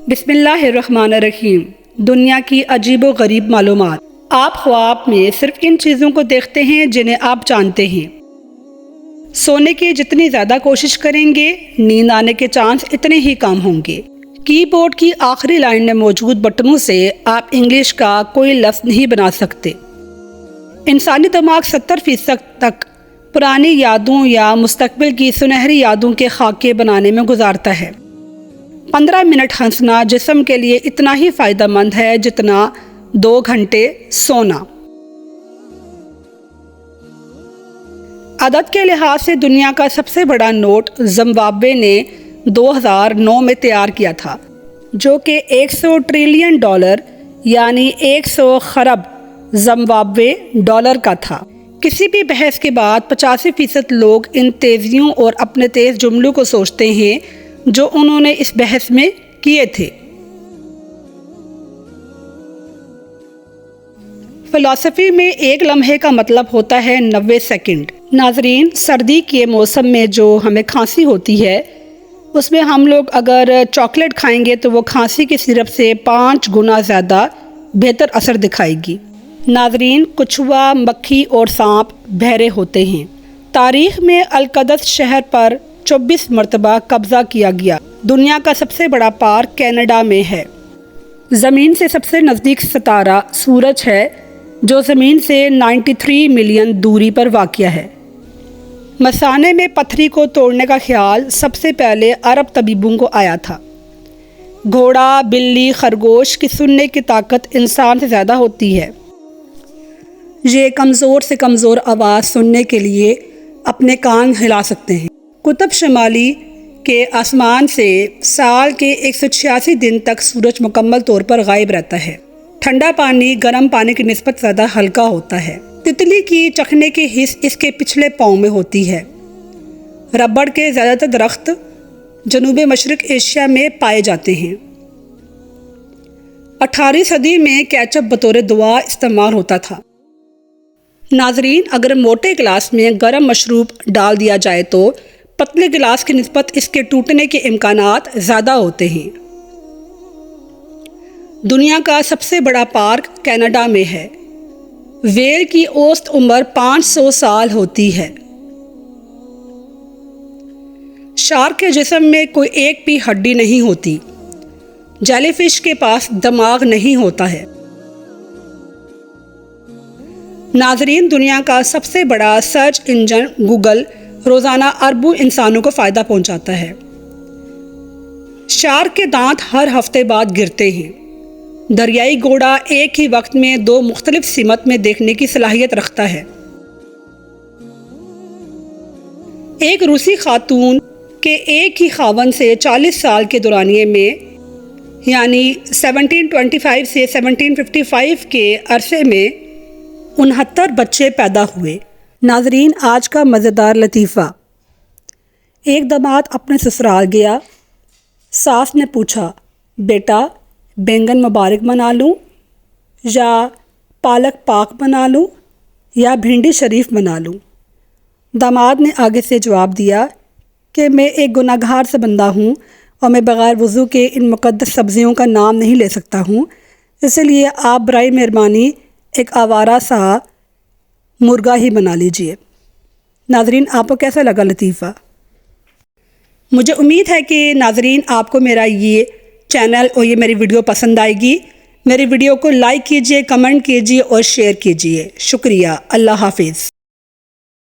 بسم اللہ الرحمن الرحیم۔ دنیا کی عجیب و غریب معلومات۔ آپ خواب میں صرف ان چیزوں کو دیکھتے ہیں جنہیں آپ جانتے ہیں۔ سونے کی جتنی زیادہ کوشش کریں گے، نیند آنے کے چانس اتنے ہی کم ہوں گے۔ کی بورڈ کی آخری لائن میں موجود بٹنوں سے آپ انگلش کا کوئی لفظ نہیں بنا سکتے۔ انسانی دماغ 70% تک پرانی یادوں یا مستقبل کی سنہری یادوں کے خاکے بنانے میں گزارتا ہے۔ 15 منٹ ہنسنا جسم کے لیے اتنا ہی فائدہ مند ہے جتنا 2 گھنٹے سونا۔ عدد کے لحاظ سے دنیا کا سب سے بڑا نوٹ زمبابوے نے 2009 میں تیار کیا تھا، جو کہ $100 ٹریلین یعنی 100 خرب زمبابوے ڈالر کا تھا۔ کسی بھی بحث کے بعد 85% لوگ ان تیزیوں اور اپنے تیز جملوں کو سوچتے ہیں جو انہوں نے اس بحث میں کیے تھے۔ فلسفی میں ایک لمحے کا مطلب ہوتا ہے 90 سیکنڈ۔ ناظرین، سردی کے موسم میں جو ہمیں کھانسی ہوتی ہے، اس میں ہم لوگ اگر چاکلیٹ کھائیں گے تو وہ کھانسی کی سرپ سے 5 گنا زیادہ بہتر اثر دکھائے گی۔ ناظرین، کچھوا، مکھی اور سانپ بہرے ہوتے ہیں۔ تاریخ میں القدس شہر پر 24 مرتبہ قبضہ کیا گیا۔ دنیا کا سب سے بڑا پارک کینیڈا میں ہے۔ زمین سے سب سے نزدیک ستارہ سورج ہے، جو زمین سے 93 ملین دوری پر واقع ہے۔ مثانے میں پتھری کو توڑنے کا خیال سب سے پہلے عرب طبیبوں کو آیا تھا۔ گھوڑا، بلی، خرگوش کی سننے کی طاقت انسان سے زیادہ ہوتی ہے۔ یہ کمزور سے کمزور آواز سننے کے لیے اپنے کان ہلا سکتے ہیں۔ قطب شمالی کے آسمان سے سال کے 186 دن تک سورج مکمل طور پر غائب رہتا ہے۔ ٹھنڈا پانی گرم پانی کی نسبت زیادہ ہلکا ہوتا ہے۔ تتلی کی چکھنے کی حس اس کے پچھلے پاؤں میں ہوتی ہے۔ ربڑ کے زیادہ تر درخت جنوب مشرق ایشیا میں پائے جاتے ہیں۔ 18ویں صدی میں کیچپ بطور دوا استعمال ہوتا تھا۔ ناظرین، اگر موٹے گلاس میں گرم مشروب ڈال دیا جائے تو پتلے گلاس کی نسبت اس کے ٹوٹنے کے امکانات زیادہ ہوتے ہیں۔ دنیا کا سب سے بڑا پارک کینیڈا میں ہے۔ ویل کی اوسط عمر 500 سال ہوتی ہے۔ شارک کے جسم میں کوئی ایک بھی ہڈی نہیں ہوتی۔ جیلی فش کے پاس دماغ نہیں ہوتا ہے۔ ناظرین، دنیا کا سب سے بڑا سرچ انجن گوگل روزانہ اربوں انسانوں کو فائدہ پہنچاتا ہے۔ شارک کے دانت ہر ہفتے بعد گرتے ہیں۔ دریائی گھوڑا ایک ہی وقت میں 2 مختلف سمت میں دیکھنے کی صلاحیت رکھتا ہے۔ ایک روسی خاتون کے ایک ہی خاوند سے 40 سال کے دورانیے میں یعنی 1725 سے 1755 کے عرصے میں 69 بچے پیدا ہوئے۔ ناظرین، آج کا مزیدار لطیفہ۔ ایک داماد اپنے سسرال گیا۔ ساس نے پوچھا، بیٹا بینگن مبارک بنا لوں یا پالک پاک بنا لوں یا بھنڈی شریف بنا لوں؟ داماد نے آگے سے جواب دیا کہ میں ایک گناہ گار سے بندہ ہوں اور میں بغیر وضو کے ان مقدس سبزیوں کا نام نہیں لے سکتا ہوں، اس لیے آپ برائے مہربانی ایک آوارہ سا مرغا ہی بنا لیجئے۔ ناظرین، آپ کو کیسا لگا لطیفہ؟ مجھے امید ہے کہ ناظرین آپ کو میرا یہ چینل اور یہ میری ویڈیو پسند آئے گی۔ میری ویڈیو کو لائک کیجئے، کمنٹ کیجئے اور شیئر کیجئے۔ شکریہ۔ اللہ حافظ۔